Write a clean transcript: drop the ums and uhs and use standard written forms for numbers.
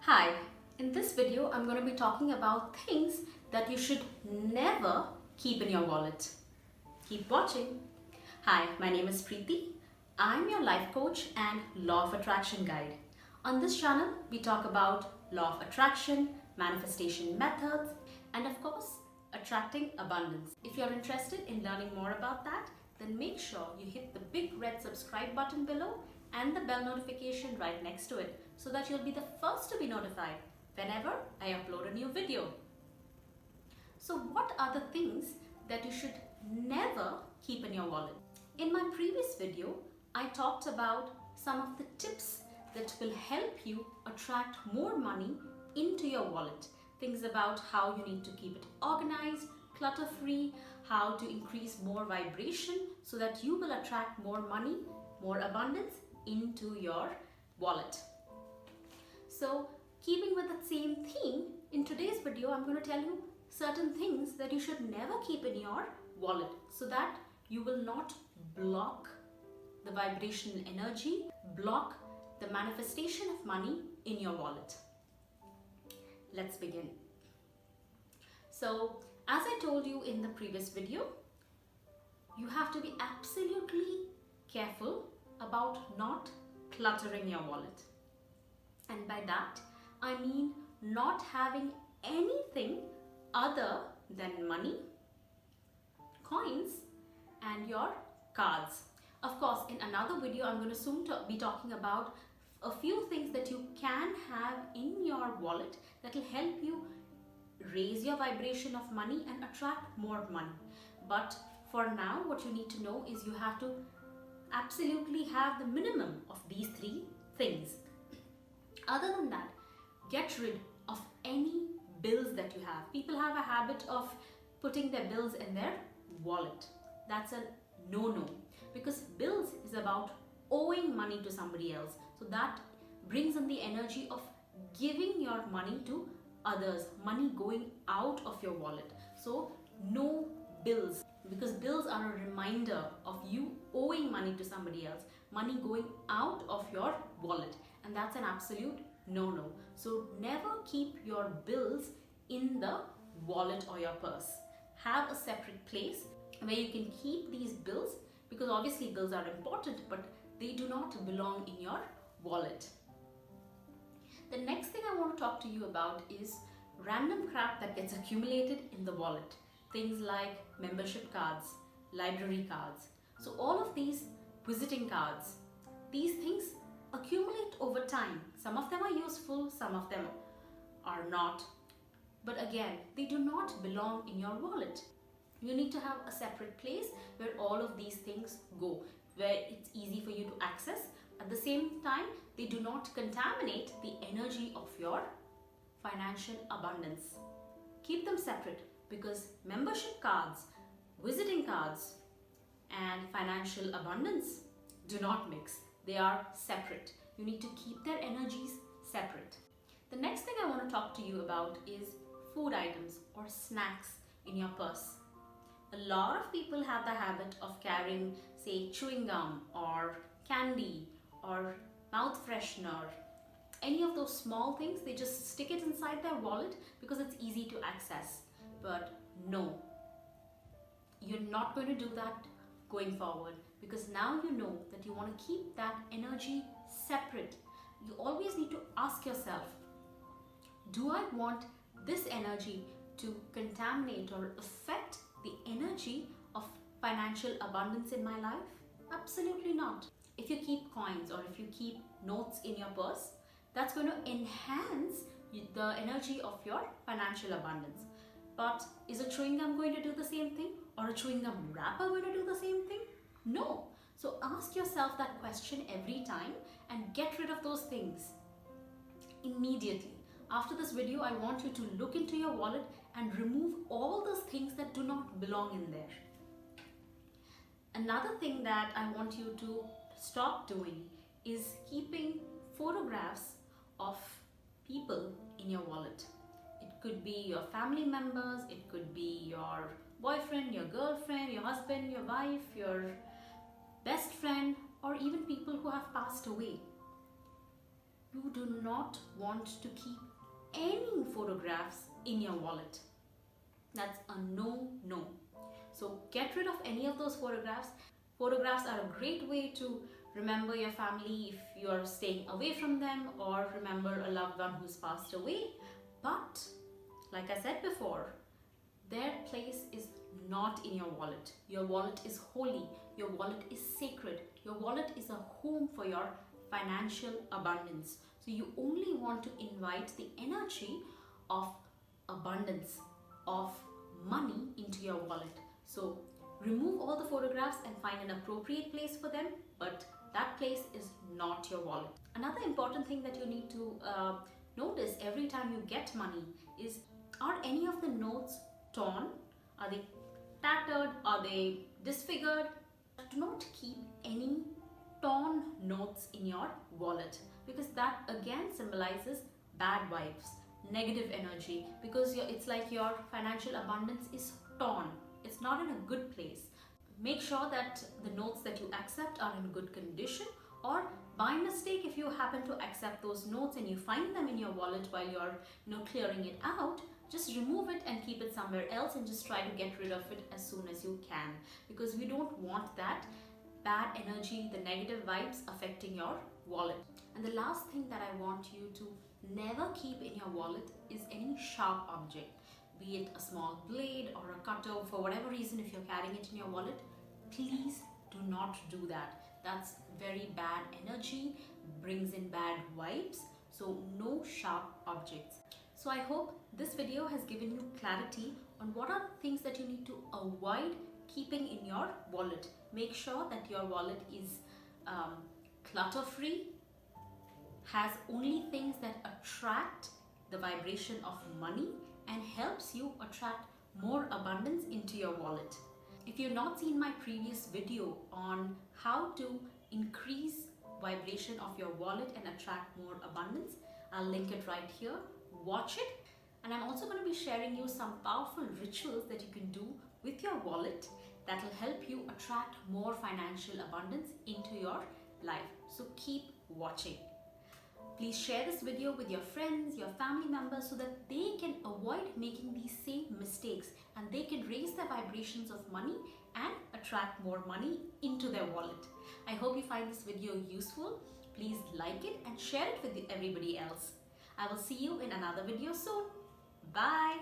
Hi, in this video I'm going to be talking about things that you should never keep in your wallet. Keep watching. Hi, my name is Preeti. I'm your life coach and law of attraction guide. On this channel we talk about law of attraction, manifestation methods, and of course attracting abundance. If you're interested in learning more about that, then make sure you hit the big red subscribe button below and the bell notification right next to it so that you'll be the first to be notified whenever I upload a new video. So what are the things that you should never keep in your wallet? In my previous video, I talked about some of the tips that will help you attract more money into your wallet. Things about how you need to keep it organized, clutter-free, how to increase more vibration so that you will attract more money, more abundance into your wallet. So keeping with that same theme, in today's video I'm going to tell you certain things that you should never keep in your wallet so that you will not block the vibrational energy, block the manifestation of money in your wallet. Let's begin. So as I told you in the previous video, you have to be absolutely careful about not cluttering your wallet. And by that, I mean not having anything other than money, coins, and your cards. Of course, in another video, I'm going to soon be talking about a few things that you can have in your wallet that will help you raise your vibration of money and attract more money. But for now, what you need to know is you have to absolutely have the minimum of these three things. Other than that, get rid of any bills that you have. People have a habit of putting their bills in their wallet. That's a no-no, because bills is about owing money to somebody else. So that brings in the energy of giving your money to others, money going out of your wallet. So no bills, because bills are a reminder of you owing money to somebody else, money going out of your wallet, and that's an absolute no-no. So never keep your bills in the wallet or your purse. Have a separate place where you can keep these bills, because obviously bills are important, but they do not belong in your wallet. The next thing I want to talk to you about is random crap that gets accumulated in the wallet. Things like membership cards, library cards. So all of these visiting cards, these things accumulate over time. Some of them are useful, some of them are not. But again, they do not belong in your wallet. You need to have a separate place where all of these things go, where it's easy for you to access. At the same time, they do not contaminate the energy of your financial abundance. Keep them separate, because membership cards, visiting cards, and financial abundance do not mix. They are separate. You need to keep their energies separate. The next thing I want to talk to you about is food items or snacks in your purse. A lot of people have the habit of carrying, say, chewing gum or candy or mouth freshener. Any of those small things, they just stick it inside their wallet because it's easy to access. But no, you're not going to do that going forward, because now you know that you want to keep that energy separate. You always need to ask yourself, do I want this energy to contaminate or affect the energy of financial abundance in my life? Absolutely not. If you keep coins or if you keep notes in your purse, that's going to enhance the energy of your financial abundance. But is a chewing gum going to do the same thing, or a chewing gum wrapper going to do the same thing? No. So ask yourself that question every time and get rid of those things immediately. After this video, I want you to look into your wallet and remove all those things that do not belong in there. Another thing that I want you to stop doing is keeping photographs of people in your wallet. It could be your family members, it could be your boyfriend, your girlfriend, your husband, your wife, your best friend, or even people who have passed away. You do not want to keep any photographs in your wallet. That's a no. So get rid of any of those photographs. Photographs are a great way to remember your family if you're staying away from them, or remember a loved one who's passed away. But like I said before, their place is not in your wallet. Your wallet is holy. Your wallet is sacred. Your wallet is a home for your financial abundance. So you only want to invite the energy of abundance, of money into your wallet. So remove all the photographs and find an appropriate place for them, but that place is not your wallet. Another important thing that you need to notice every time you get money is, are any of the notes torn? Are they tattered? Are they disfigured? Do not keep any torn notes in your wallet, because that again symbolizes bad vibes, negative energy, because it's like your financial abundance is torn. It's not in a good place. Make sure that the notes that you accept are in good condition, or by mistake, if you happen to accept those notes and you find them in your wallet while you're clearing it out, just remove it and keep it somewhere else, and just try to get rid of it as soon as you can, because we don't want that bad energy, the negative vibes affecting your wallet. And the last thing that I want you to never keep in your wallet is any sharp object, be it a small blade or a cutter. For whatever reason, if you're carrying it in your wallet, please do not do that. That's very bad energy, brings in bad vibes. So no sharp objects. So I hope this video has given you clarity on what are things that you need to avoid keeping in your wallet. Make sure that your wallet is clutter free, has only things that attract the vibration of money and helps you attract more abundance into your wallet. If you've not seen my previous video on how to increase vibration of your wallet and attract more abundance, I'll link it right here. Watch it. And I'm also going to be sharing you some powerful rituals that you can do with your wallet that will help you attract more financial abundance into your life. So keep watching. Please share this video with your friends, your family members, so that they can avoid making these same mistakes and they can raise their vibrations of money and attract more money into their wallet. I hope you find this video useful. Please like it and share it with everybody else. I will see you in another video soon. Bye.